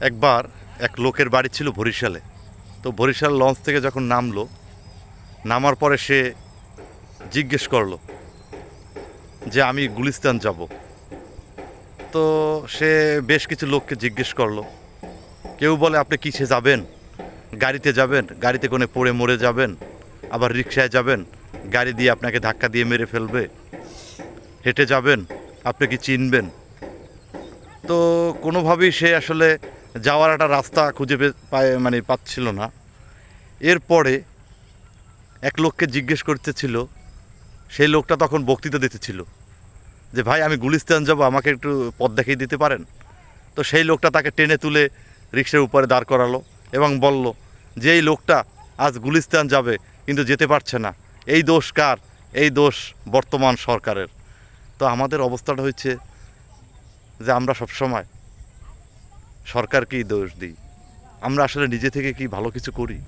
একবার এক লোকের বাড়ি ছিল বরিশালে। তো বরিশাল লঞ্চ থেকে যখন নামলো, নামার পরে সে জিজ্ঞেস করলো যে আমি গুলিস্তান যাব। তো সে বেশ কিছু লোককে জিজ্ঞেস করলো। কেউ বলে আপনি কিসে যাবেন, গাড়িতে যাবেন, গাড়িতে করে পড়ে মরে যাবেন, আবার রিকশায় যাবেন, গাড়ি দিয়ে আপনাকে ধাক্কা দিয়ে মেরে ফেলবে, হেঁটে যাবেন, আপনি কি চিনবেন? তো কোনোভাবেই সে আসলে যাওয়ার একটা রাস্তা খুঁজে পাচ্ছিল না। এরপরে এক লোককে জিজ্ঞেস করতেছিল, সেই লোকটা তখন বক্তৃতা দিতেছিল যে ভাই আমি গুলিস্তান যাব, আমাকে একটু পথ দেখিয়ে দিতে পারেন? তো সেই লোকটা তাকে টেনে তুলে রিক্সার উপরে দাঁড় করালো এবং বলল যে এই লোকটা আজ গুলিস্তান যাবে কিন্তু যেতে পারছে না, এই দোষ কার? এই দোষ বর্তমান সরকারের। তো আমাদের অবস্থাটা হচ্ছে যে আমরা সবসময় সরকারকেই দোষ দিই, আমরা আসলে নিজে থেকে কি ভালো কিছু করি?